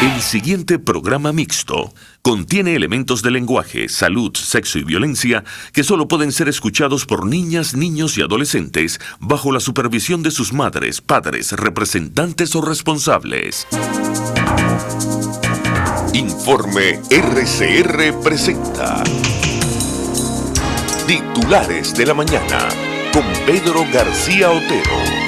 El siguiente programa mixto contiene elementos de lenguaje, salud, sexo y violencia que solo pueden ser escuchados por niñas, niños y adolescentes bajo la supervisión de sus madres, padres, representantes o responsables. Informe RCR presenta Titulares de la Mañana con Pedro García Otero.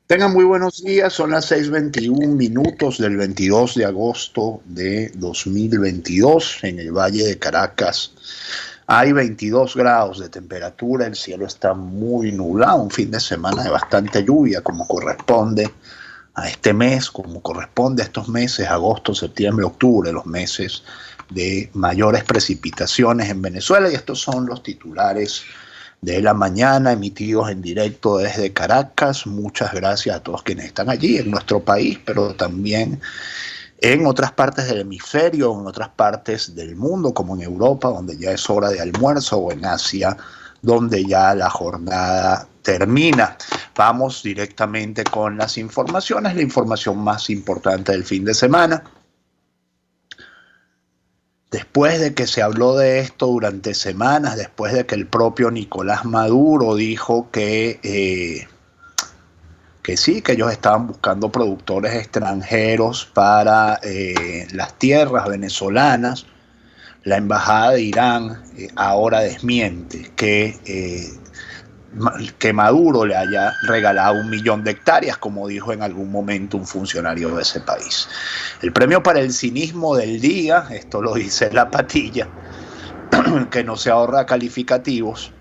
Tengan muy buenos días, son las 6:21 del 22 de agosto de 2022 en el Valle de Caracas. Hay 22 grados de temperatura, el cielo está muy nublado, un fin de semana de bastante lluvia como corresponde a este mes, como corresponde a estos meses, agosto, septiembre, octubre, los meses de mayores precipitaciones en Venezuela, y estos son los titulares de la mañana emitidos en directo desde Caracas. Muchas gracias a todos quienes están allí en nuestro país, pero también en otras partes del hemisferio, en otras partes del mundo, como en Europa, donde ya es hora de almuerzo, o en Asia, donde ya la jornada termina. Vamos directamente con las informaciones, la información más importante del fin de semana. Después de que se habló de esto durante semanas, después de que el propio Nicolás Maduro dijo que sí, que ellos estaban buscando productores extranjeros para las tierras venezolanas, la embajada de Irán ahora desmiente que Maduro le haya regalado 1 millón de hectáreas, como dijo en algún momento un funcionario de ese país. El premio para el cinismo del día, esto lo dice La Patilla, que no se ahorra calificativos.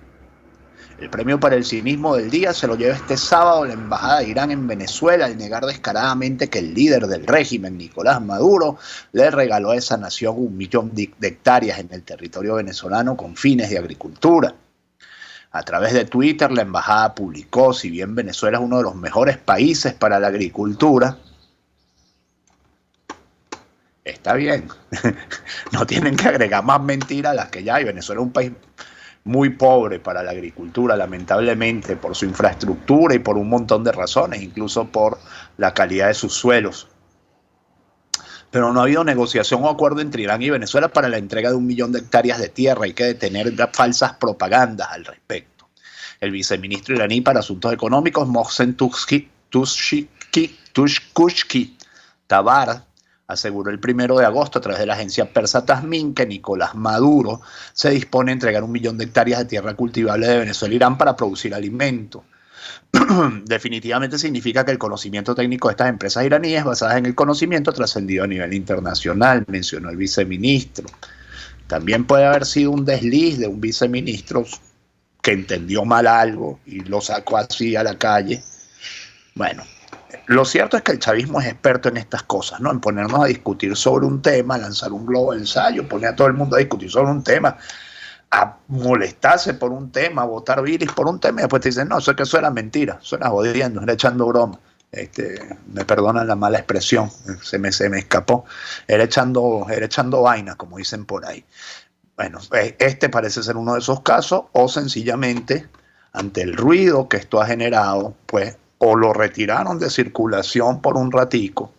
El premio para el cinismo del día se lo lleva este sábado la embajada de Irán en Venezuela al negar descaradamente que el líder del régimen, Nicolás Maduro, le regaló a esa nación 1 millón de hectáreas en el territorio venezolano con fines de agricultura. A través de Twitter, la embajada publicó: si bien Venezuela es uno de los mejores países para la agricultura, está bien, no tienen que agregar más mentiras a las que ya hay. Venezuela es un país muy pobre para la agricultura, lamentablemente, por su infraestructura y por un montón de razones, incluso por la calidad de sus suelos. Pero no ha habido negociación o acuerdo entre Irán y Venezuela para la entrega de 1 millón de hectáreas de tierra. Hay que detener falsas propagandas al respecto. El viceministro iraní para Asuntos Económicos, Mohsen Tushkushki Tabar, aseguró el 1 de agosto a través de la agencia persa Tasmin que Nicolás Maduro se dispone a entregar 1 millón de hectáreas de tierra cultivable de Venezuela a Irán para producir alimento. Definitivamente significa que el conocimiento técnico de estas empresas iraníes, basadas en el conocimiento trascendido a nivel internacional, mencionó el viceministro. También puede haber sido un desliz de un viceministro que entendió mal algo y lo sacó así a la calle. Bueno, lo cierto es que el chavismo es experto en estas cosas, ¿no? En ponernos a discutir sobre un tema, lanzar un globo de ensayo, poner a todo el mundo a discutir sobre un tema, a molestarse por un tema, a botar viris por un tema, y después te dicen, no, eso era mentira, eso era jodiendo, era echando broma. Me perdonan la mala expresión, se me escapó, era echando vainas, como dicen por ahí. Bueno, este parece ser uno de esos casos, o sencillamente, ante el ruido que esto ha generado, pues, o lo retiraron de circulación por un ratico,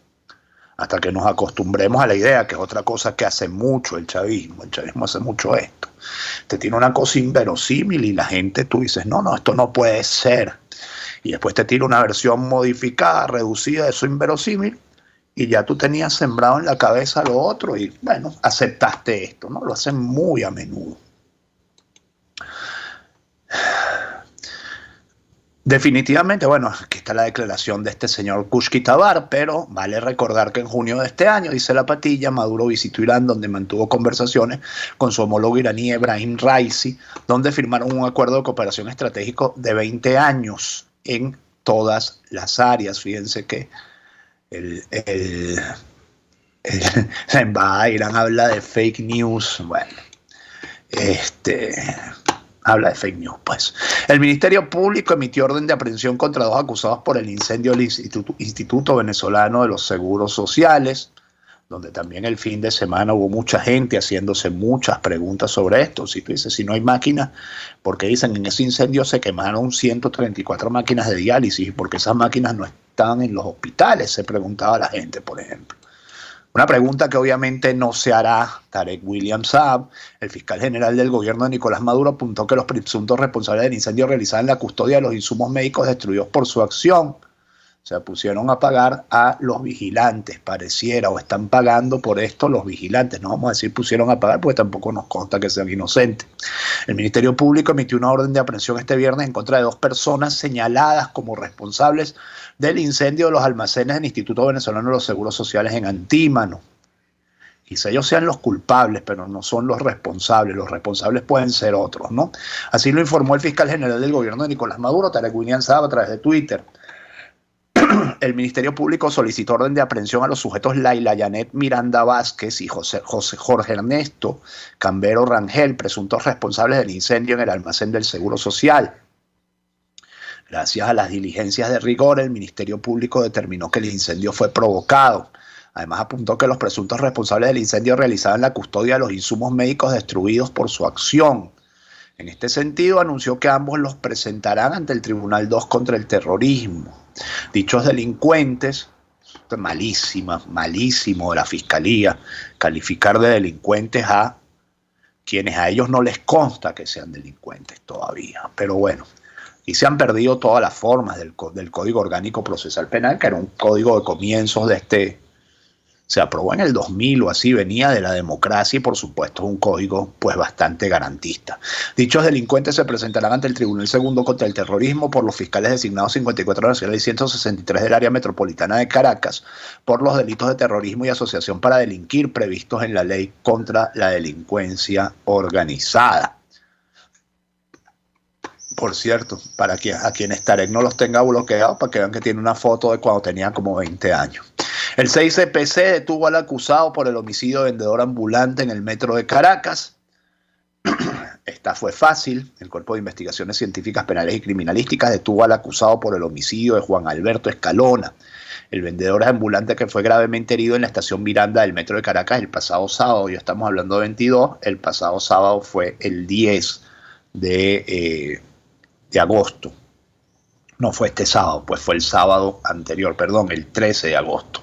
hasta que nos acostumbremos a la idea, que es otra cosa que hace mucho el chavismo hace mucho esto. Te tiene una cosa inverosímil y la gente, tú dices, no, esto no puede ser. Y después te tira una versión modificada, reducida de eso inverosímil, y ya tú tenías sembrado en la cabeza lo otro y, bueno, aceptaste esto, ¿no? Lo hacen muy a menudo. Definitivamente, bueno, aquí está la declaración de este señor Kushki Tabar, pero vale recordar que en junio de este año, dice La Patilla, Maduro visitó Irán, donde mantuvo conversaciones con su homólogo iraní Ebrahim Raisi, donde firmaron un acuerdo de cooperación estratégico de 20 años en todas las áreas. Fíjense que la embajada de Irán habla de fake news. Bueno, habla de fake news, pues. El Ministerio Público emitió orden de aprehensión contra 2 acusados por el incendio del Instituto Venezolano de los Seguros Sociales. donde también el fin de semana hubo mucha gente haciéndose muchas preguntas sobre esto. Si tú dices, si no hay máquinas, porque dicen en ese incendio se quemaron 134 máquinas de diálisis, porque esas máquinas no estaban en los hospitales, se preguntaba la gente, por ejemplo. Una pregunta que obviamente no se hará. Tarek William Saab, el fiscal general del gobierno de Nicolás Maduro, apuntó que los presuntos responsables del incendio realizaban la custodia de los insumos médicos destruidos por su acción. Se pusieron a pagar a los vigilantes, pareciera, o están pagando por esto los vigilantes. No vamos a decir pusieron a pagar, porque tampoco nos consta que sean inocentes. El Ministerio Público emitió una orden de aprehensión este viernes en contra de 2 personas señaladas como responsables del incendio de los almacenes del Instituto Venezolano de los Seguros Sociales en Antímano. Quizá ellos sean los culpables, pero no son los responsables. Los responsables pueden ser otros, ¿no? Así lo informó el fiscal general del gobierno de Nicolás Maduro, Tarek William Saab, a través de Twitter. El Ministerio Público solicitó orden de aprehensión a los sujetos Laila Yanet Miranda Vázquez y Jorge Ernesto Cambero Rangel, presuntos responsables del incendio en el almacén del Seguro Social. Gracias a las diligencias de rigor, el Ministerio Público determinó que el incendio fue provocado. Además, apuntó que los presuntos responsables del incendio realizaban la custodia de los insumos médicos destruidos por su acción. En este sentido, anunció que ambos los presentarán ante el Tribunal 2 contra el terrorismo. Dichos delincuentes, malísimo de la Fiscalía, calificar de delincuentes a quienes a ellos no les consta que sean delincuentes todavía. Pero bueno, y se han perdido todas las formas del Código Orgánico Procesal Penal, que era un código de comienzos de se aprobó en el 2000 o así, venía de la democracia y por supuesto es un código pues bastante garantista. Dichos delincuentes se presentarán ante el Tribunal Segundo contra el Terrorismo por los fiscales designados 54 nacionales y 163 del área metropolitana de Caracas por los delitos de terrorismo y asociación para delinquir previstos en la Ley contra la Delincuencia Organizada. Por cierto, para que a quienes Tarek no los tenga bloqueados, para que vean que tiene una foto de cuando tenía como 20 años. El 6CPC detuvo al acusado por el homicidio de vendedor ambulante en el metro de Caracas. Esta fue fácil. El Cuerpo de Investigaciones Científicas Penales y Criminalísticas detuvo al acusado por el homicidio de Juan Alberto Escalona, el vendedor ambulante que fue gravemente herido en la estación Miranda del metro de Caracas el pasado sábado. Ya estamos hablando de 22. El pasado sábado fue el 10 de agosto. No fue este sábado, pues fue el sábado anterior, perdón, el 13 de agosto.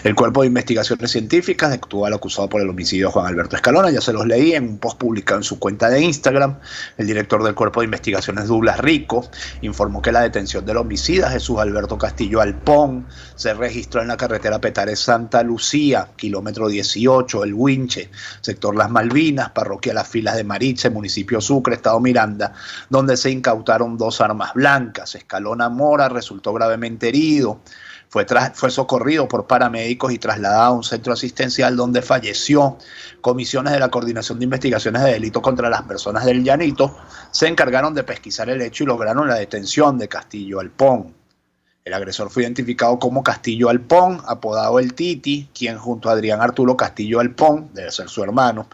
El Cuerpo de Investigaciones Científicas detuvo al acusado por el homicidio de Juan Alberto Escalona. Ya se los leí en un post publicado en su cuenta de Instagram. El director del Cuerpo de Investigaciones, Douglas Rico, informó que la detención del homicida, Jesús Alberto Castillo Alpón, se registró en la carretera Petare-Santa Lucía, kilómetro 18, El Huinche, sector Las Malvinas, parroquia Las Filas de Mariche, municipio Sucre, estado Miranda, donde se incautaron 2 armas blancas. Escalona Mora resultó gravemente herido. Fue socorrido por paramédicos y trasladado a un centro asistencial donde falleció. Comisiones de la Coordinación de Investigaciones de Delitos contra las Personas del Llanito se encargaron de pesquisar el hecho y lograron la detención de Castillo Alpón. El agresor fue identificado como Castillo Alpón, apodado El Titi, quien junto a Adrián Arturo Castillo Alpón, debe ser su hermano,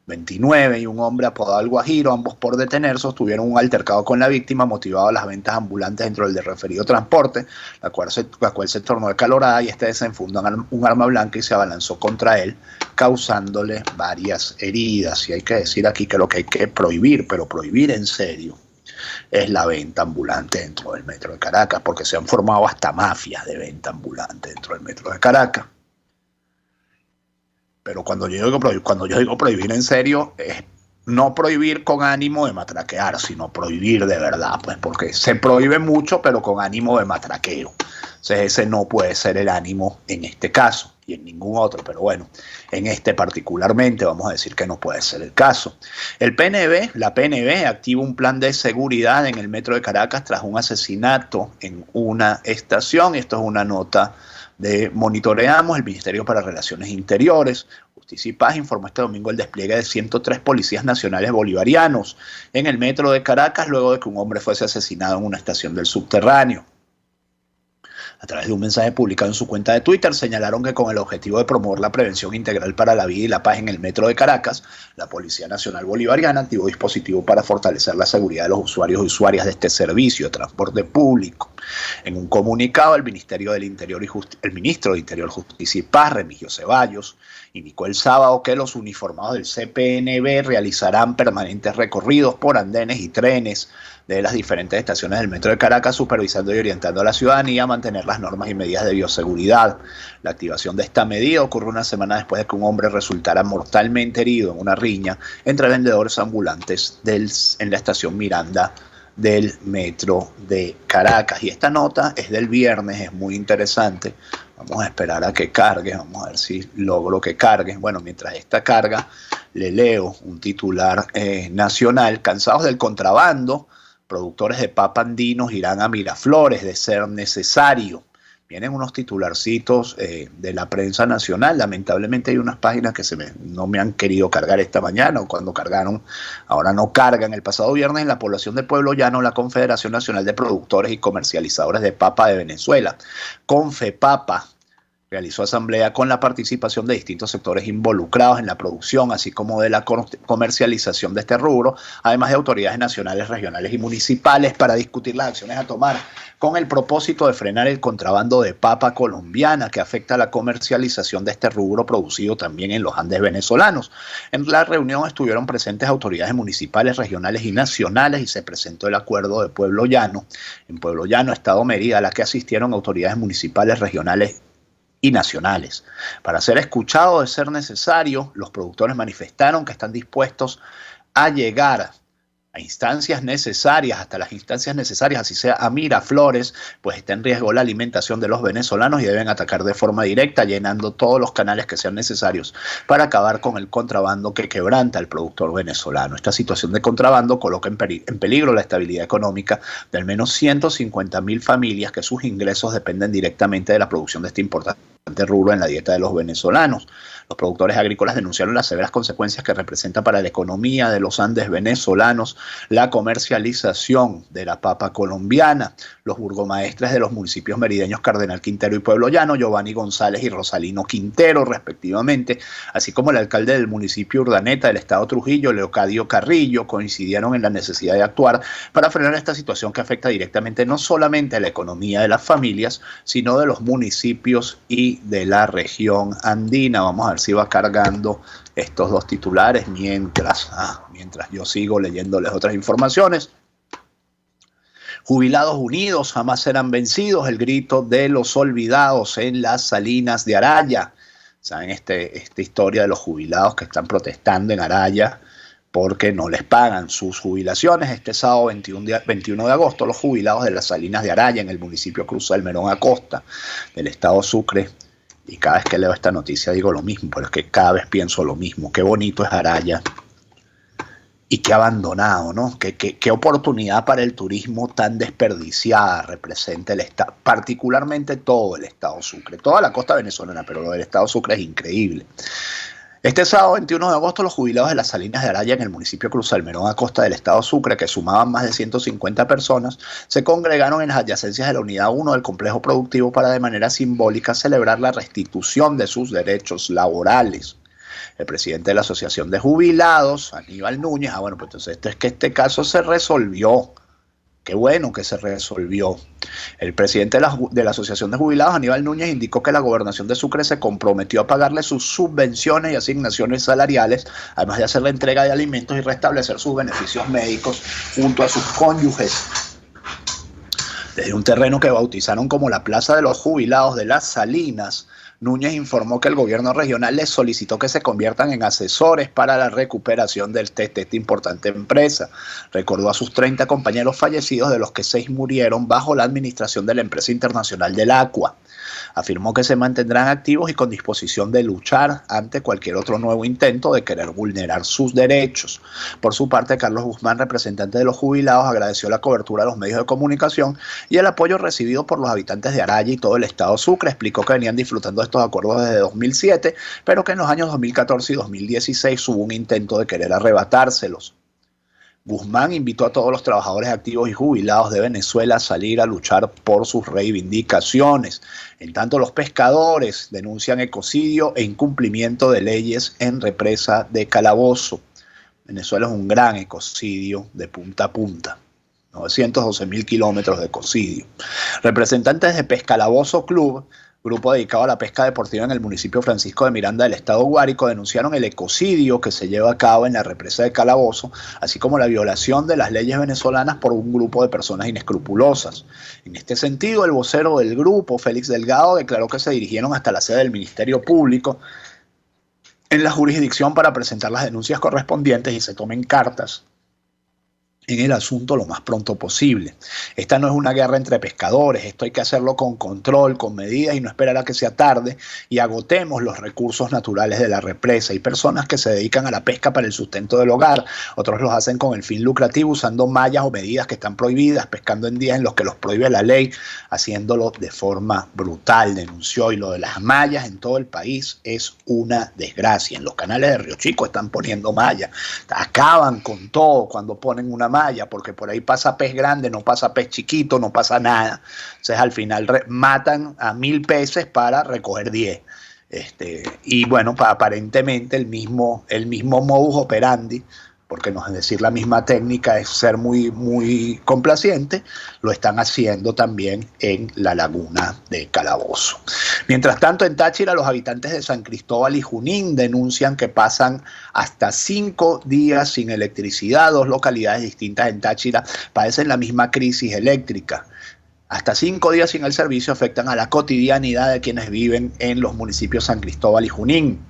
29, y un hombre apodado El Guajiro, ambos por detener, sostuvieron un altercado con la víctima motivado a las ventas ambulantes dentro del referido transporte, la cual se tornó acalorada y este desenfundó un arma blanca y se abalanzó contra él, causándole varias heridas. Y hay que decir aquí que lo que hay que prohibir, pero prohibir en serio, es la venta ambulante dentro del metro de Caracas, porque se han formado hasta mafias de venta ambulante dentro del metro de Caracas. Pero cuando yo digo prohibir en serio, es no prohibir con ánimo de matraquear, sino prohibir de verdad, pues porque se prohíbe mucho, pero con ánimo de matraqueo. Entonces ese no puede ser el ánimo en este caso y en ningún otro, pero bueno, en este particularmente vamos a decir que no puede ser el caso. La PNV activa un plan de seguridad en el metro de Caracas tras un asesinato en una estación. Esto es una nota de Monitoreamos. El Ministerio para Relaciones Interiores, Justicia y Paz informó este domingo el despliegue de 103 policías nacionales bolivarianos en el metro de Caracas luego de que un hombre fuese asesinado en una estación del subterráneo. A través de un mensaje publicado en su cuenta de Twitter, señalaron que con el objetivo de promover la prevención integral para la vida y la paz en el metro de Caracas, la Policía Nacional Bolivariana activó dispositivos para fortalecer la seguridad de los usuarios y usuarias de este servicio de transporte público. En un comunicado, el ministro de Interior, Justicia y Paz, Remigio Ceballos, indicó el sábado que los uniformados del CPNB realizarán permanentes recorridos por andenes y trenes de las diferentes estaciones del metro de Caracas, supervisando y orientando a la ciudadanía a mantener las normas y medidas de bioseguridad. La activación de esta medida ocurre una semana después de que un hombre resultara mortalmente herido en una riña entre vendedores ambulantes en la estación Miranda del metro de Caracas. Y esta nota es del viernes, es muy interesante. Vamos a esperar a que cargue, vamos a ver si logro que cargue. Bueno, mientras esta carga, le leo un titular nacional. Cansados del contrabando, productores de papa andinos irán a Miraflores de ser necesario. Vienen unos titularcitos de la prensa nacional. Lamentablemente hay unas páginas que no me han querido cargar esta mañana, o cuando cargaron, ahora no cargan. El pasado viernes, en la población de Pueblo Llano, la Confederación Nacional de Productores y Comercializadores de Papa de Venezuela, Confepapa, realizó asamblea con la participación de distintos sectores involucrados en la producción, así como de la comercialización de este rubro, además de autoridades nacionales, regionales y municipales, para discutir las acciones a tomar con el propósito de frenar el contrabando de papa colombiana que afecta a la comercialización de este rubro producido también en los Andes venezolanos. En la reunión estuvieron presentes autoridades municipales, regionales y nacionales, y se presentó el acuerdo de Pueblo Llano. En Pueblo Llano, Estado Mérida, a la que asistieron autoridades municipales, regionales y nacionales. Para ser escuchado de ser necesario, los productores manifestaron que están dispuestos a llegar a instancias necesarias, hasta las instancias necesarias, así sea a Miraflores, pues está en riesgo la alimentación de los venezolanos y deben atacar de forma directa, llenando todos los canales que sean necesarios para acabar con el contrabando que quebranta al productor venezolano. Esta situación de contrabando coloca en peligro la estabilidad económica de al menos 150.000 familias que sus ingresos dependen directamente de la producción de este importante rubro en la dieta de los venezolanos. Los productores agrícolas denunciaron las severas consecuencias que representa para la economía de los Andes venezolanos la comercialización de la papa colombiana. Los burgomaestres de los municipios merideños Cardenal Quintero y Pueblo Llano, Giovanni González y Rosalino Quintero, respectivamente, así como el alcalde del municipio Urdaneta del estado Trujillo, Leocadio Carrillo, coincidieron en la necesidad de actuar para frenar esta situación que afecta directamente no solamente a la economía de las familias, sino de los municipios y de la región andina. Vamos a ver si va cargando estos dos titulares mientras yo sigo leyéndoles otras informaciones. Jubilados unidos, jamás serán vencidos, el grito de los olvidados en las Salinas de Araya. ¿Saben esta historia de los jubilados que están protestando en Araya porque no les pagan sus jubilaciones? Este sábado 21 de agosto, los jubilados de las Salinas de Araya, en el municipio Cruz Salmerón Acosta, del estado Sucre, y cada vez que leo esta noticia digo lo mismo, pero es que cada vez pienso lo mismo. Qué bonito es Araya y qué abandonado, ¿no? Qué oportunidad para el turismo tan desperdiciada representa el estado, particularmente todo el estado Sucre, toda la costa venezolana, pero lo del estado Sucre es increíble. Este sábado 21 de agosto, los jubilados de las Salinas de Araya, en el municipio Cruz Salmerón Acosta del estado Sucre, que sumaban más de 150 personas, se congregaron en las adyacencias de la unidad 1 del complejo productivo para, de manera simbólica, celebrar la restitución de sus derechos laborales. El presidente de la Asociación de Jubilados, Aníbal Núñez, bueno, pues entonces este caso se resolvió. Qué bueno que se resolvió. El presidente de la Asociación de Jubilados, Aníbal Núñez, indicó que la gobernación de Sucre se comprometió a pagarle sus subvenciones y asignaciones salariales, además de hacer la entrega de alimentos y restablecer sus beneficios médicos junto a sus cónyuges. Desde un terreno que bautizaron como la Plaza de los Jubilados de las Salinas, Núñez informó que el gobierno regional les solicitó que se conviertan en asesores para la recuperación de esta importante empresa. Recordó a sus 30 compañeros fallecidos, de los que 6 murieron bajo la administración de la empresa internacional del Agua. Afirmó que se mantendrán activos y con disposición de luchar ante cualquier otro nuevo intento de querer vulnerar sus derechos. Por su parte, Carlos Guzmán, representante de los jubilados, agradeció la cobertura de los medios de comunicación y el apoyo recibido por los habitantes de Araya y todo el estado Sucre. Explicó que venían disfrutando de estos acuerdos desde 2007, pero que en los años 2014 y 2016 hubo un intento de querer arrebatárselos. Guzmán invitó a todos los trabajadores activos y jubilados de Venezuela a salir a luchar por sus reivindicaciones. En tanto, los pescadores denuncian ecocidio e incumplimiento de leyes en represa de Calabozo. Venezuela es un gran ecocidio de punta a punta. 912.000 kilómetros de ecocidio. Representantes de Pescalabozo Club, grupo dedicado a la pesca deportiva en el municipio Francisco de Miranda del estado Guárico, denunciaron el ecocidio que se lleva a cabo en la represa de Calabozo, así como la violación de las leyes venezolanas por un grupo de personas inescrupulosas. En este sentido, el vocero del grupo, Félix Delgado, declaró que se dirigieron hasta la sede del Ministerio Público en la jurisdicción para presentar las denuncias correspondientes y se tomen cartas en el asunto lo más pronto posible. Esta no es una guerra entre pescadores, esto hay que hacerlo con control, con medidas y no esperar a que sea tarde y agotemos los recursos naturales de la represa. Hay personas que se dedican a la pesca para el sustento del hogar, otros los hacen con el fin lucrativo usando mallas o medidas que están prohibidas, pescando en días en los que los prohíbe la ley, haciéndolo de forma brutal, denunció. Y lo de las mallas en todo el país es una desgracia. En los canales de Río Chico están poniendo mallas, acaban con todo cuando ponen una malla, porque por ahí pasa pez grande, no pasa pez chiquito, no pasa nada. Entonces al final matan a 1000 peces para recoger 10. Y bueno, aparentemente el mismo modus operandi, porque no es decir la misma técnica, es ser muy complaciente, lo están haciendo también en la laguna de Calabozo. Mientras tanto, en Táchira, los habitantes de San Cristóbal y Junín denuncian que pasan hasta 5 días sin electricidad. 2 localidades distintas en Táchira padecen la misma crisis eléctrica. Hasta 5 días sin el servicio afectan a la cotidianidad de quienes viven en los municipios San Cristóbal y Junín.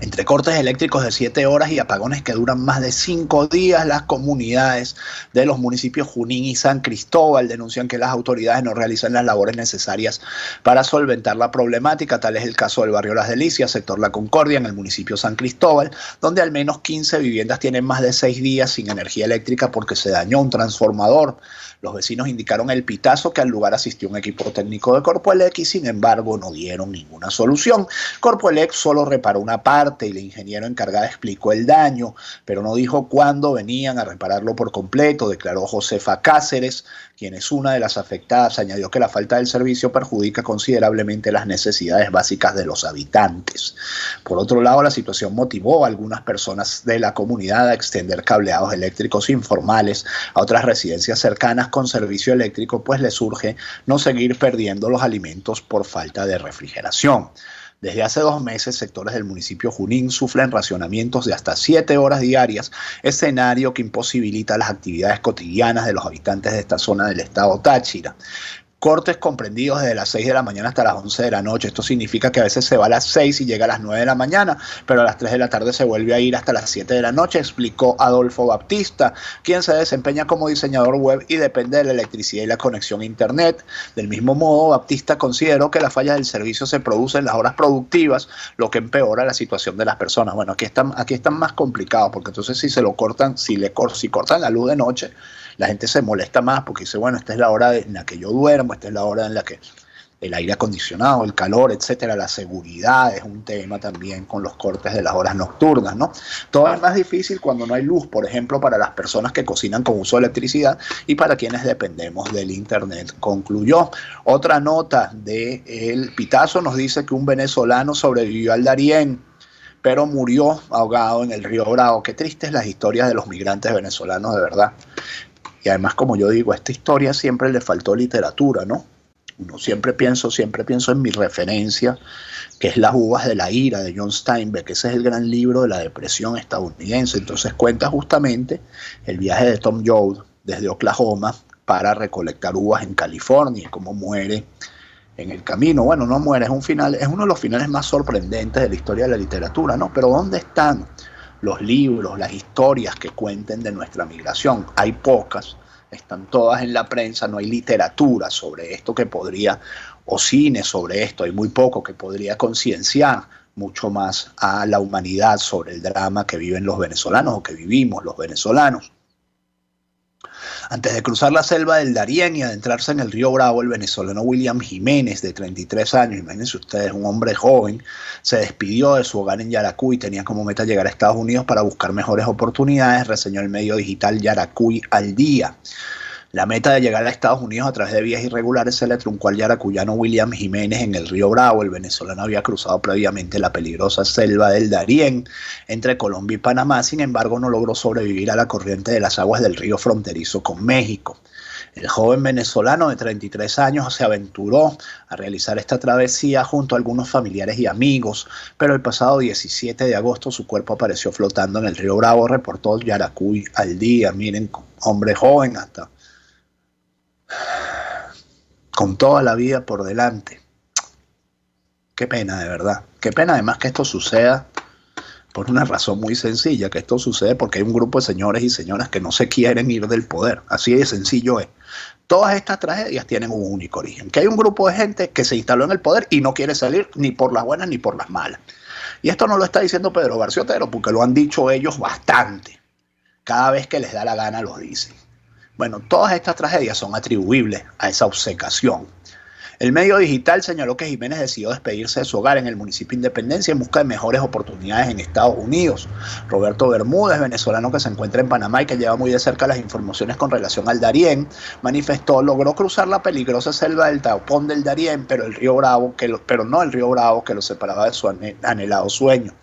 Entre cortes eléctricos de 7 horas y apagones que duran más de 5 días, las comunidades de los municipios Junín y San Cristóbal denuncian que las autoridades no realizan las labores necesarias para solventar la problemática. Tal es el caso del barrio Las Delicias, sector La Concordia, en el municipio San Cristóbal, donde al menos 15 viviendas tienen más de 6 días sin energía eléctrica porque se dañó un transformador. Los vecinos indicaron el pitazo que al lugar asistió un equipo técnico de Corpoelec y sin embargo no dieron ninguna solución. Corpoelec solo reparó una parte y el ingeniero encargado explicó el daño, pero no dijo cuándo venían a repararlo por completo, declaró Josefa Cáceres, quien es una de las afectadas. Añadió que la falta del servicio perjudica considerablemente las necesidades básicas de los habitantes. Por otro lado, la situación motivó a algunas personas de la comunidad a extender cableados eléctricos informales a otras residencias cercanas con servicio eléctrico, pues les urge no seguir perdiendo los alimentos por falta de refrigeración. Desde hace 2 meses, sectores del municipio Junín sufren racionamientos de hasta 7 horas diarias, escenario que imposibilita las actividades cotidianas de los habitantes de esta zona del estado Táchira. Cortes comprendidos desde las 6 de la mañana hasta las 11 de la noche. Esto significa que a veces se va a las 6 y llega a las 9 de la mañana, pero a las 3 de la tarde se vuelve a ir hasta las 7 de la noche, explicó Adolfo Baptista, quien se desempeña como diseñador web y depende de la electricidad y la conexión a internet. Del mismo modo, Baptista consideró que las fallas del servicio se producen en las horas productivas, lo que empeora la situación de las personas. Bueno, aquí están más complicados, porque entonces si cortan la luz de noche, la gente se molesta más porque dice, bueno, esta es la hora en la que yo duermo, esta es la hora en la que el aire acondicionado, el calor, etcétera, la seguridad es un tema también con los cortes de las horas nocturnas, ¿no? Todo es más difícil cuando no hay luz, por ejemplo, para las personas que cocinan con uso de electricidad y para quienes dependemos del internet, concluyó. Otra nota de El Pitazo nos dice que un venezolano sobrevivió al Darién, pero murió ahogado en el río Bravo. Qué tristes las historias de los migrantes venezolanos, de verdad. Y además, como yo digo, a esta historia siempre le faltó literatura, ¿no? Siempre pienso en mi referencia, que es Las uvas de la ira, de John Steinbeck. Ese es el gran libro de la depresión estadounidense. Entonces cuenta justamente el viaje de Tom Joad desde Oklahoma para recolectar uvas en California y cómo muere en el camino. Bueno, no muere, es uno de los finales más sorprendentes de la historia de la literatura, ¿no? Pero ¿dónde están los libros, las historias que cuenten de nuestra migración? Hay pocas, están todas en la prensa, no hay literatura sobre esto que podría, o cine sobre esto, hay muy poco que podría concienciar mucho más a la humanidad sobre el drama que viven los venezolanos o que vivimos los venezolanos. Antes de cruzar la selva del Darién y adentrarse en el río Bravo, el venezolano William Jiménez, de 33 años, imagínense ustedes, un hombre joven, se despidió de su hogar en Yaracuy, tenía como meta llegar a Estados Unidos para buscar mejores oportunidades, reseñó el medio digital Yaracuy al Día. La meta de llegar a Estados Unidos a través de vías irregulares se le truncó al yaracuyano William Jiménez en el río Bravo. El venezolano había cruzado previamente la peligrosa selva del Darién entre Colombia y Panamá, sin embargo no logró sobrevivir a la corriente de las aguas del río fronterizo con México. El joven venezolano de 33 años se aventuró a realizar esta travesía junto a algunos familiares y amigos, pero el pasado 17 de agosto su cuerpo apareció flotando en el río Bravo, reportó Yaracuy al Día. Miren, hombre joven hasta con toda la vida por delante. Qué pena, de verdad. Qué pena además que esto suceda por una razón muy sencilla, que esto sucede porque hay un grupo de señores y señoras que no se quieren ir del poder. Así de sencillo es. Todas estas tragedias tienen un único origen, que hay un grupo de gente que se instaló en el poder y no quiere salir ni por las buenas ni por las malas. Y esto no lo está diciendo Pedro García Otero, porque lo han dicho ellos bastante. Cada vez que les da la gana lo dicen. Bueno, todas estas tragedias son atribuibles a esa obcecación. El medio digital señaló que Jiménez decidió despedirse de su hogar en el municipio de Independencia en busca de mejores oportunidades en Estados Unidos. Roberto Bermúdez, venezolano que se encuentra en Panamá y que lleva muy de cerca las informaciones con relación al Darién, manifestó: logró cruzar la peligrosa selva del Taupón del Darién, pero no el río Bravo que lo separaba de su anhelado sueño.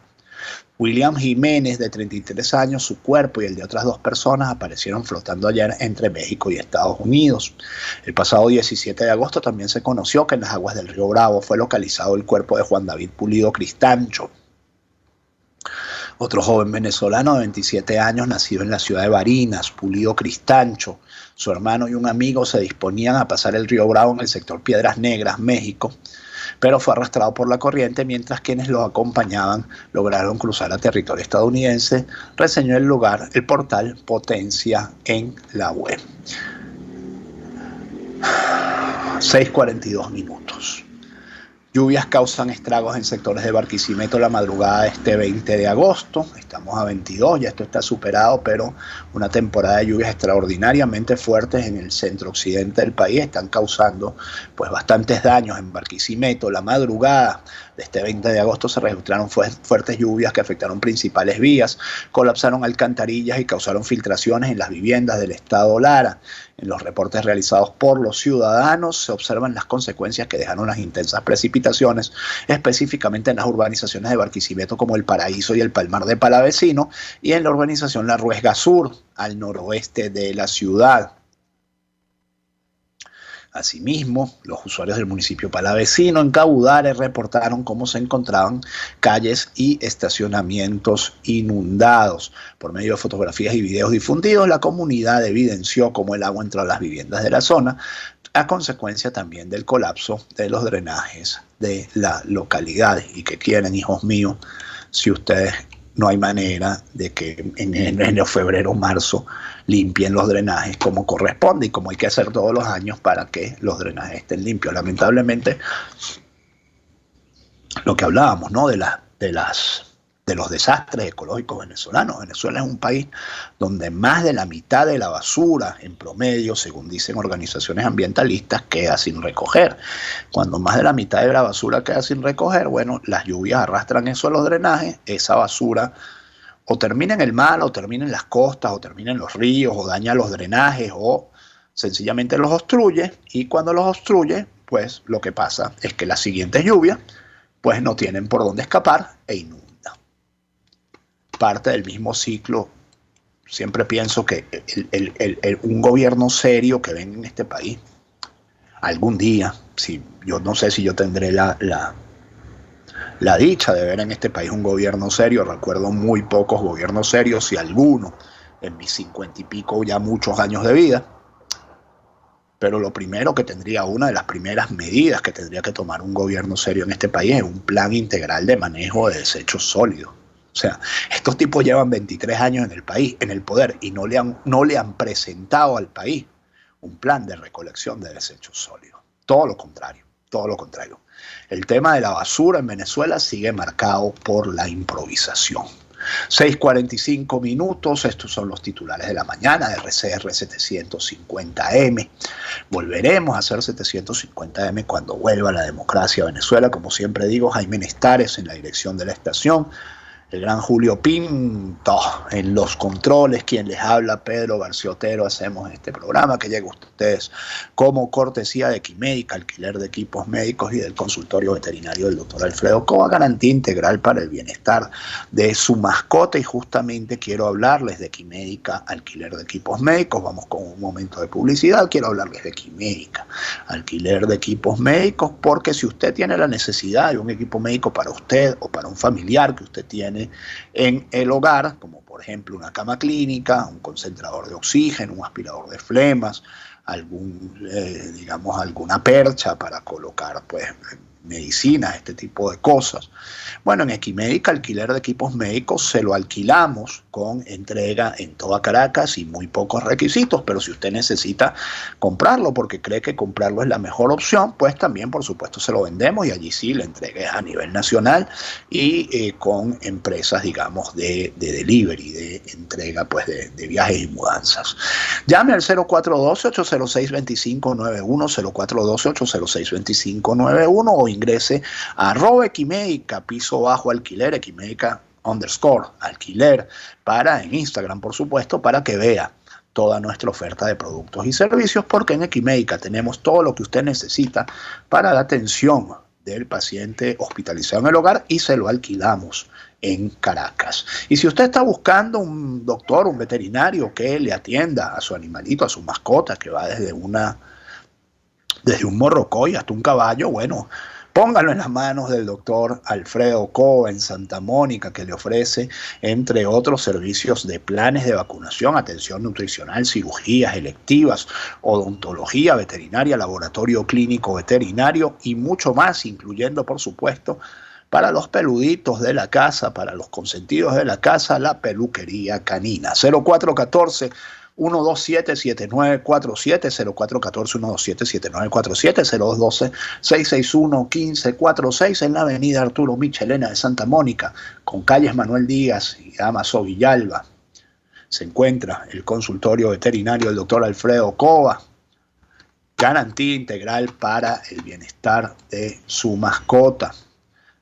William Jiménez, de 33 años, su cuerpo y el de otras 2 personas aparecieron flotando ayer entre México y Estados Unidos. El pasado 17 de agosto también se conoció que en las aguas del río Bravo fue localizado el cuerpo de Juan David Pulido Cristancho, otro joven venezolano de 27 años, nacido en la ciudad de Barinas. Pulido Cristancho, su hermano y un amigo se disponían a pasar el río Bravo en el sector Piedras Negras, México, pero fue arrastrado por la corriente mientras quienes los acompañaban lograron cruzar a territorio estadounidense, reseñó el portal Potencia en la web. 6:42 minutos. Lluvias causan estragos en sectores de Barquisimeto la madrugada de este 20 de agosto. Estamos a 22, ya esto está superado, pero una temporada de lluvias extraordinariamente fuertes en el centro-occidente del país están causando pues bastantes daños en Barquisimeto. La madrugada de este 20 de agosto se registraron fuertes lluvias que afectaron principales vías, colapsaron alcantarillas y causaron filtraciones en las viviendas del estado Lara. En los reportes realizados por los ciudadanos se observan las consecuencias que dejaron las intensas precipitaciones, específicamente en las urbanizaciones de Barquisimeto como El Paraíso y el Palmar de Palavecino, y en la urbanización La Ruesga Sur, al noroeste de la ciudad. Asimismo, los usuarios del municipio palavecino en Caudare reportaron cómo se encontraban calles y estacionamientos inundados. Por medio de fotografías y videos difundidos, la comunidad evidenció cómo el agua entró a las viviendas de la zona, a consecuencia también del colapso de los drenajes de la localidad. ¿Y qué quieren, hijos míos, si ustedes no hay manera de que en enero, febrero, marzo limpien los drenajes como corresponde y como hay que hacer todos los años para que los drenajes estén limpios? Lamentablemente, lo que hablábamos, ¿no?, de los desastres ecológicos venezolanos. Venezuela es un país donde más de la mitad de la basura, en promedio, según dicen organizaciones ambientalistas, queda sin recoger. Cuando más de la mitad de la basura queda sin recoger, bueno, las lluvias arrastran eso a los drenajes, esa basura o termina en el mar, o termina en las costas, o termina en los ríos, o daña los drenajes, o sencillamente los obstruye, y cuando los obstruye, pues lo que pasa es que las siguientes lluvias, pues no tienen por dónde escapar e inunda. Parte del mismo ciclo. Siempre pienso que un gobierno serio que venga en este país, algún día, yo no sé si yo tendré la dicha de ver en este país un gobierno serio. Recuerdo muy pocos gobiernos serios, si alguno, en mis 50 y pico ya muchos años de vida. Pero lo primero que tendría, una de las primeras medidas que tendría que tomar un gobierno serio en este país es un plan integral de manejo de desechos sólidos. O sea, estos tipos llevan 23 años en el país, en el poder, y no le han presentado al país un plan de recolección de desechos sólidos. Todo lo contrario, todo lo contrario. El tema de la basura en Venezuela sigue marcado por la improvisación. 6:45 minutos, estos son los titulares de la mañana de RCR 750M. Volveremos a hacer 750M cuando vuelva la democracia a Venezuela. Como siempre digo, Jaime Nestares en la dirección de la estación. el gran Julio Pinto en los controles, quien les habla, Pedro García Otero. Hacemos este programa que llega a ustedes como cortesía de Equimédica, alquiler de equipos médicos, y del consultorio veterinario del doctor Alfredo Cova, garantía integral para el bienestar de su mascota. Y justamente quiero hablarles de Equimédica, alquiler de equipos médicos. Vamos con un momento de publicidad. Quiero hablarles de Equimédica, alquiler de equipos médicos, porque si usted tiene la necesidad de un equipo médico para usted o para un familiar que usted tiene en el hogar, como por ejemplo una cama clínica, un concentrador de oxígeno, un aspirador de flemas, alguna percha para colocar pues medicinas, este tipo de cosas. Bueno, en Equimédica, alquiler de equipos médicos, se lo alquilamos con entrega en toda Caracas y muy pocos requisitos, pero si usted necesita comprarlo porque cree que comprarlo es la mejor opción, pues también por supuesto se lo vendemos, y allí sí la entrega es a nivel nacional y con empresas, digamos, de delivery, de entrega pues de viajes y mudanzas. Llame al 0412-806-2591, 0412-806-2591, o ingrese a @Equimédica, piso bajo alquiler, Equimédica _alquiler, en Instagram, por supuesto, para que vea toda nuestra oferta de productos y servicios, porque en Equimédica tenemos todo lo que usted necesita para la atención del paciente hospitalizado en el hogar, y se lo alquilamos en Caracas. Y si usted está buscando un doctor, un veterinario que le atienda a su animalito, a su mascota, que va desde un morrocoy hasta un caballo, bueno, póngalo en las manos del doctor Alfredo Cova en Santa Mónica, que le ofrece, entre otros, servicios de planes de vacunación, atención nutricional, cirugías electivas, odontología veterinaria, laboratorio clínico veterinario y mucho más, incluyendo, por supuesto, para los peluditos de la casa, para los consentidos de la casa, la peluquería canina. 0414 127-7947, 0414-127-7947, 0212-661-1546, en la avenida Arturo Michelena de Santa Mónica, con calles Manuel Díaz y Damaso Villalba. Se encuentra el consultorio veterinario del doctor Alfredo Cova, garantía integral para el bienestar de su mascota.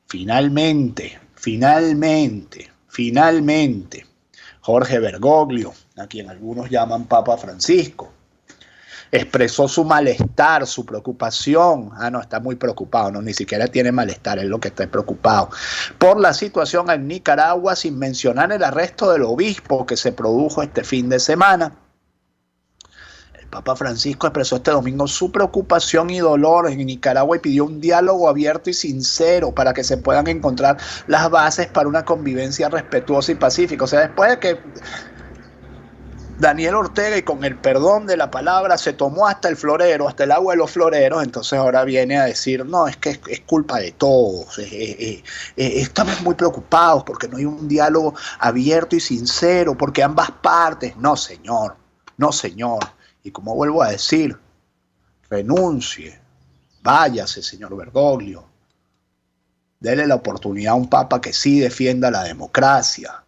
Finalmente, Jorge Bergoglio, a quien algunos llaman Papa Francisco, expresó su malestar, su preocupación. No, está muy preocupado, no, ni siquiera tiene malestar, es lo que está preocupado, por la situación en Nicaragua, sin mencionar el arresto del obispo que se produjo este fin de semana. El Papa Francisco expresó este domingo su preocupación y dolor en Nicaragua y pidió un diálogo abierto y sincero para que se puedan encontrar las bases para una convivencia respetuosa y pacífica. O sea, después de que Daniel Ortega, y con el perdón de la palabra, se tomó hasta el florero, hasta el agua de los floreros, entonces ahora viene a decir, no, es que es culpa de todos, estamos muy preocupados porque no hay un diálogo abierto y sincero, porque ambas partes, no señor, y como vuelvo a decir, renuncie, váyase, señor Bergoglio, dele la oportunidad a un papa que sí defienda la democracia.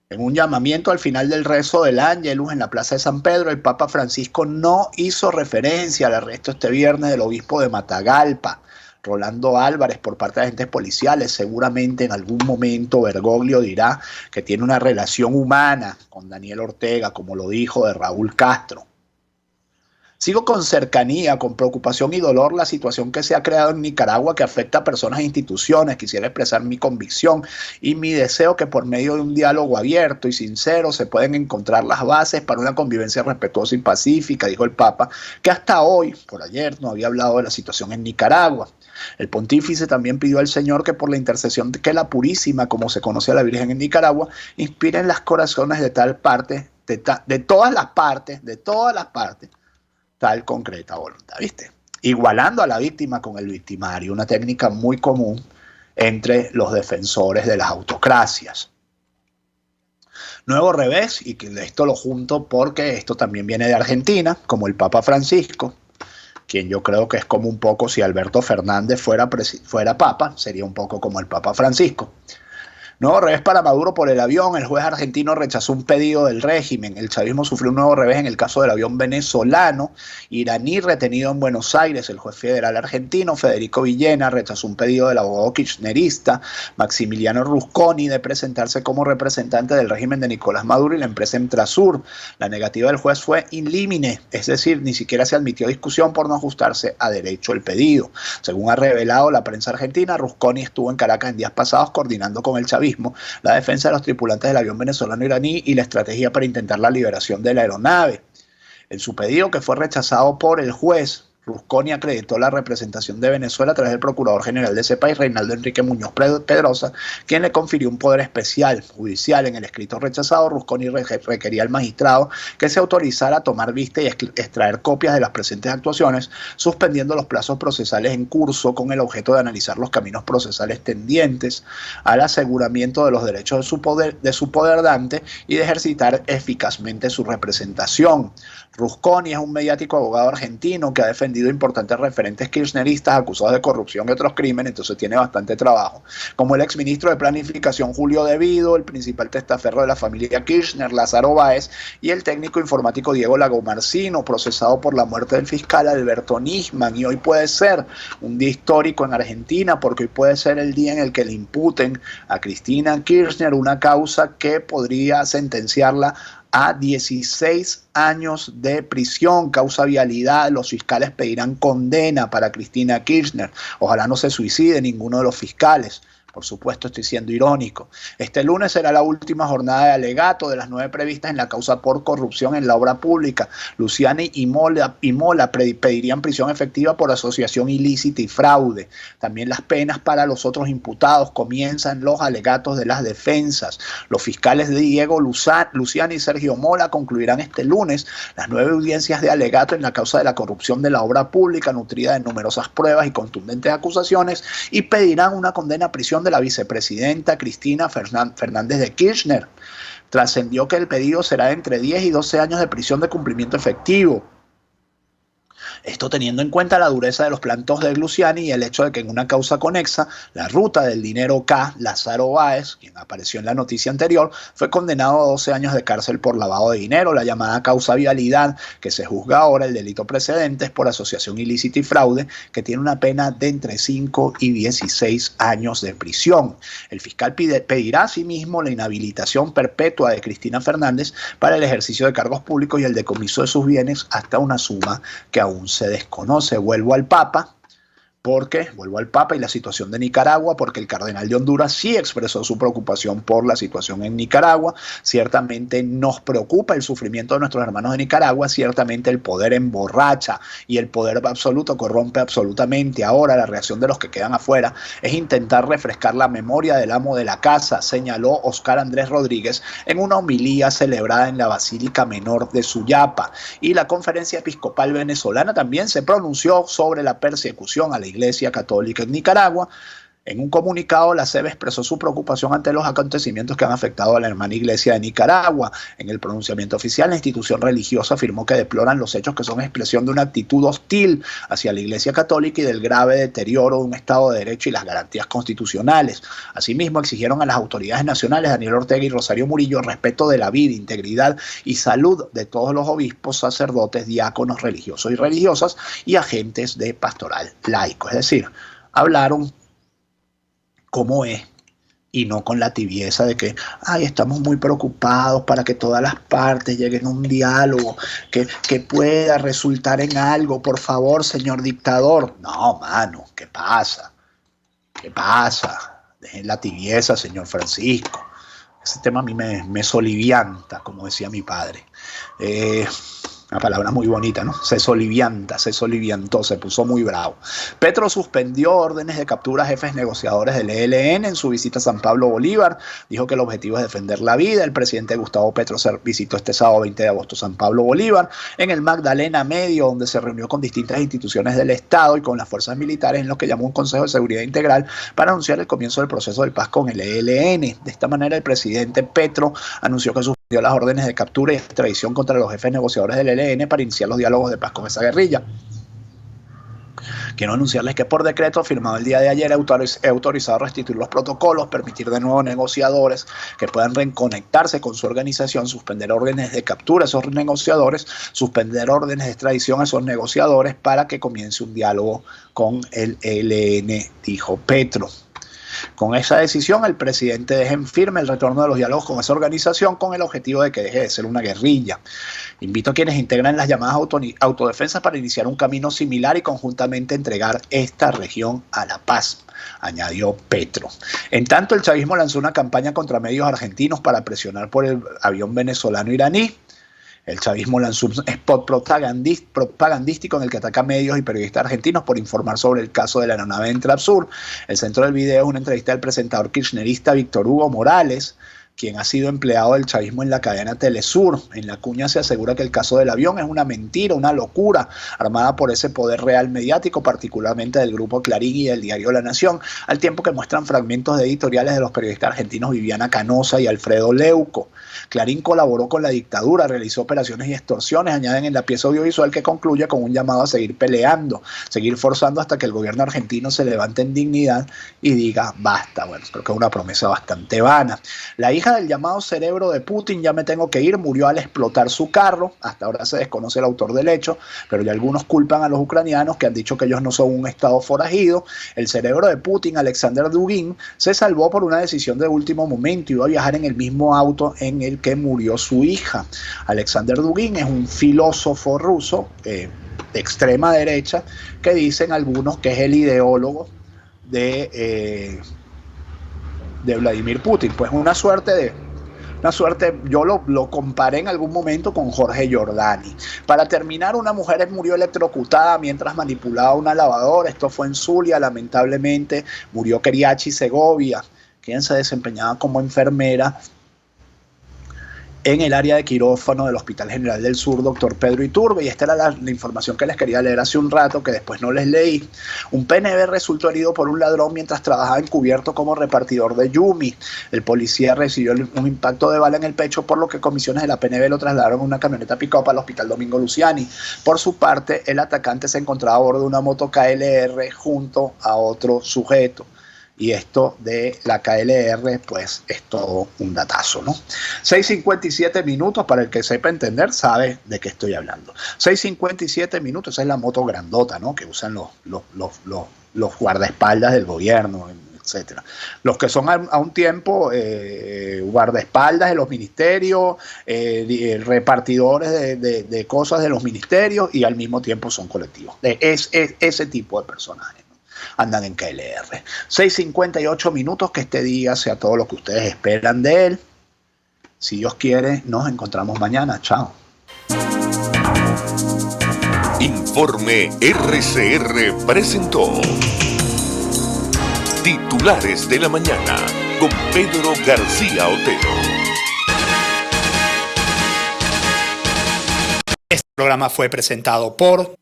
En un llamamiento al final del rezo del Ángelus en la Plaza de San Pedro, el Papa Francisco no hizo referencia al arresto este viernes del obispo de Matagalpa, Rolando Álvarez, por parte de agentes policiales. Seguramente en algún momento Bergoglio dirá que tiene una relación humana con Daniel Ortega, como lo dijo de Raúl Castro. Sigo con cercanía, con preocupación y dolor la situación que se ha creado en Nicaragua, que afecta a personas e instituciones. Quisiera expresar mi convicción y mi deseo que por medio de un diálogo abierto y sincero se pueden encontrar las bases para una convivencia respetuosa y pacífica, dijo el Papa, que hasta hoy, por ayer, no había hablado de la situación en Nicaragua. El pontífice también pidió al Señor que por la intercesión de que la Purísima, como se conoce a la Virgen en Nicaragua, inspire en los corazones de todas las partes, tal concreta voluntad, ¿viste? Igualando a la víctima con el victimario, una técnica muy común entre los defensores de las autocracias. Nuevo revés, y que esto lo junto porque esto también viene de Argentina, como el Papa Francisco, quien yo creo que es como un poco, si Alberto Fernández fuera papa, sería un poco como el Papa Francisco. Nuevo revés para Maduro por el avión. El juez argentino rechazó un pedido del régimen. El chavismo sufrió un nuevo revés en el caso del avión venezolano iraní retenido en Buenos Aires. El juez federal argentino Federico Villena rechazó un pedido del abogado kirchnerista Maximiliano Rusconi de presentarse como representante del régimen de Nicolás Maduro y la empresa Entrasur. La negativa del juez fue in limine, es decir, ni siquiera se admitió discusión por no ajustarse a derecho el pedido. Según ha revelado la prensa argentina, Rusconi estuvo en Caracas en días pasados coordinando con el chavismo la defensa de los tripulantes del avión venezolano iraní y la estrategia para intentar la liberación de la aeronave. En su pedido, que fue rechazado por el juez, Rusconi acreditó la representación de Venezuela a través del procurador general de ese país, Reinaldo Enrique Muñoz Pedrosa, quien le confirió un poder especial judicial. En el escrito rechazado, Rusconi requería al magistrado que se autorizara a tomar vista y extraer copias de las presentes actuaciones, suspendiendo los plazos procesales en curso con el objeto de analizar los caminos procesales tendientes al aseguramiento de los derechos de su poder dante y de ejercitar eficazmente su representación. Rusconi es un mediático abogado argentino que ha defendido importantes referentes kirchneristas acusados de corrupción y otros crímenes, entonces tiene bastante trabajo, como el exministro de Planificación Julio Devido, el principal testaferro de la familia Kirchner, Lázaro Báez, y el técnico informático Diego Lagomarsino, procesado por la muerte del fiscal Alberto Nisman. Y hoy puede ser un día histórico en Argentina, porque hoy puede ser el día en el que le imputen a Cristina Kirchner una causa que podría sentenciarla a 16 años de prisión, causa vialidad. Los fiscales pedirán condena para Cristina Kirchner. Ojalá no se suicide ninguno de los fiscales. Por supuesto, estoy siendo irónico. Este lunes será la última jornada de alegato de las 9 previstas en la causa por corrupción en la obra pública. Luciani y Mola pedirían prisión efectiva por asociación ilícita y fraude. También las penas para los otros imputados. Comienzan los alegatos de las defensas. Los fiscales Diego Luciani y Sergio Mola concluirán este lunes las 9 audiencias de alegato en la causa de la corrupción de la obra pública, nutrida de numerosas pruebas y contundentes acusaciones, y pedirán una condena a prisión de la vicepresidenta Cristina Fernández de Kirchner. Trascendió que el pedido será entre 10 y 12 años de prisión de cumplimiento efectivo. Esto teniendo en cuenta la dureza de los planteos de Luciani y el hecho de que en una causa conexa, la ruta del dinero K, Lázaro Báez, quien apareció en la noticia anterior, fue condenado a 12 años de cárcel por lavado de dinero. La llamada causa vialidad, que se juzga ahora, el delito precedente es por asociación ilícita y fraude, que tiene una pena de entre 5 y 16 años de prisión. El fiscal pedirá asimismo la inhabilitación perpetua de Cristina Fernández para el ejercicio de cargos públicos y el decomiso de sus bienes hasta una suma que aún se desconoce. Vuelvo al Papa y la situación de Nicaragua, porque el cardenal de Honduras sí expresó su preocupación por la situación en Nicaragua. Ciertamente nos preocupa el sufrimiento de nuestros hermanos de Nicaragua, ciertamente el poder emborracha y el poder absoluto corrompe absolutamente. Ahora la reacción de los que quedan afuera es intentar refrescar la memoria del amo de la casa, señaló Oscar Andrés Rodríguez en una homilía celebrada en la Basílica Menor de Suyapa. Y la Conferencia Episcopal Venezolana también se pronunció sobre la persecución a la Iglesia Católica en Nicaragua. En un comunicado, la SEB expresó su preocupación ante los acontecimientos que han afectado a la hermana Iglesia de Nicaragua. En el pronunciamiento oficial, la institución religiosa afirmó que deploran los hechos que son expresión de una actitud hostil hacia la Iglesia Católica y del grave deterioro de un Estado de Derecho y las garantías constitucionales. Asimismo, exigieron a las autoridades nacionales, Daniel Ortega y Rosario Murillo, respeto de la vida, integridad y salud de todos los obispos, sacerdotes, diáconos, religiosos y religiosas y agentes de pastoral laico. Es decir, hablaron como es y no con la tibieza de que estamos muy preocupados para que todas las partes lleguen a un diálogo que pueda resultar en algo. Por favor, señor dictador. No, mano, ¿qué pasa? ¿Qué pasa? Dejen la tibieza, señor Francisco. Ese tema a mí me solivianta, como decía mi padre. Una palabra muy bonita, ¿no? Se soliviantó, se puso muy bravo. Petro suspendió órdenes de captura a jefes negociadores del ELN en su visita a San Pablo Bolívar. Dijo que el objetivo es defender la vida. El presidente Gustavo Petro visitó este sábado 20 de agosto San Pablo Bolívar en el Magdalena Medio, donde se reunió con distintas instituciones del Estado y con las fuerzas militares en lo que llamó un Consejo de Seguridad Integral para anunciar el comienzo del proceso de paz con el ELN. De esta manera, el presidente Petro anunció que suspendió las órdenes de captura y extradición contra los jefes negociadores del ELN para iniciar los diálogos de paz con esa guerrilla. Quiero anunciarles que por decreto firmado el día de ayer he autorizado restituir los protocolos, permitir de nuevo negociadores que puedan reconectarse con su organización, suspender órdenes de captura a esos negociadores, suspender órdenes de extradición a esos negociadores para que comience un diálogo con el ELN, dijo Petro. Con esa decisión, el presidente deja en firme el retorno de los diálogos con esa organización con el objetivo de que deje de ser una guerrilla. Invito a quienes integran las llamadas autodefensas para iniciar un camino similar y conjuntamente entregar esta región a la paz, añadió Petro. En tanto, el chavismo lanzó una campaña contra medios argentinos para presionar por el avión venezolano iraní. El chavismo lanzó un spot propagandístico en el que ataca medios y periodistas argentinos por informar sobre el caso de la aeronave Entrapsur. El centro del video es una entrevista del presentador kirchnerista Víctor Hugo Morales, quien ha sido empleado del chavismo en la cadena Telesur. En la cuña se asegura que el caso del avión es una mentira, una locura, armada por ese poder real mediático, particularmente del grupo Clarín y del diario La Nación, al tiempo que muestran fragmentos de editoriales de los periodistas argentinos Viviana Canosa y Alfredo Leuco. Clarín colaboró con la dictadura, realizó operaciones y extorsiones, añaden en la pieza audiovisual, que concluye con un llamado a seguir peleando, seguir forzando hasta que el gobierno argentino se levante en dignidad y diga basta. Bueno, creo que es una promesa bastante vana. La hija del llamado cerebro de Putin, ya me tengo que ir, murió al explotar su carro. Hasta ahora se desconoce el autor del hecho, pero ya algunos culpan a los ucranianos, que han dicho que ellos no son un estado forajido. El cerebro de Putin, Alexander Dugin, se salvó por una decisión de último momento. Iba a viajar en el mismo auto en el que murió su hija. Alexander Dugin es un filósofo ruso de extrema derecha, que dicen algunos que es el ideólogo de Vladimir Putin. Pues una suerte, yo lo comparé en algún momento con Jorge Giordani. Para terminar, una mujer murió electrocutada mientras manipulaba una lavadora. Esto fue en Zulia, lamentablemente. Murió Keriachi Segovia, quien se desempeñaba como enfermera en el área de quirófano del Hospital General del Sur, doctor Pedro Iturbe. Y esta era la información que les quería leer hace un rato, que después no les leí. Un PNV resultó herido por un ladrón mientras trabajaba encubierto como repartidor de Yumi. El policía recibió un impacto de bala en el pecho, por lo que comisiones de la PNV lo trasladaron en una camioneta pick-up al Hospital Domingo Luciani. Por su parte, el atacante se encontraba a bordo de una moto KLR junto a otro sujeto. Y esto de la KLR, pues es todo un datazo, ¿no? 6:57 minutos, para el que sepa entender, sabe de qué estoy hablando. 6:57 minutos, esa es la moto grandota, ¿no? Que usan los guardaespaldas del gobierno, etcétera. Los que son a un tiempo guardaespaldas de los ministerios, repartidores de cosas de los ministerios, y al mismo tiempo son colectivos. Es ese tipo de personajes andan en KLR. 6:58 minutos, que este día sea todo lo que ustedes esperan de él. Si Dios quiere, nos encontramos mañana. Chao. Informe RCR presentó Titulares de la Mañana con Pedro García Otero. Este programa fue presentado por...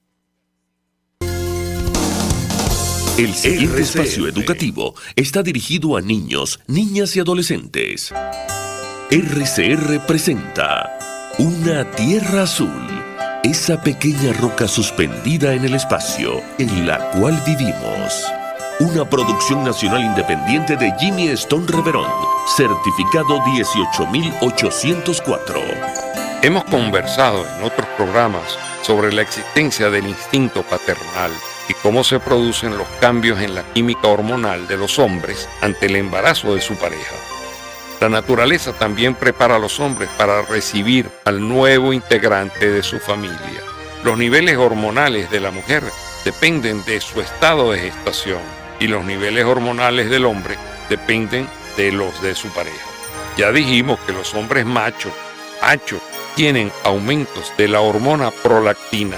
El siguiente espacio educativo está dirigido a niños, niñas y adolescentes. RCR presenta Una Tierra Azul, esa pequeña roca suspendida en el espacio en la cual vivimos. Una producción nacional independiente de Jimmy Stone Reverón, certificado 18804. Hemos conversado en otros programas sobre la existencia del instinto paternal y cómo se producen los cambios en la química hormonal de los hombres ante el embarazo de su pareja. La naturaleza también prepara a los hombres para recibir al nuevo integrante de su familia. Los niveles hormonales de la mujer dependen de su estado de gestación y los niveles hormonales del hombre dependen de los de su pareja. Ya dijimos que los hombres machos tienen aumentos de la hormona prolactina,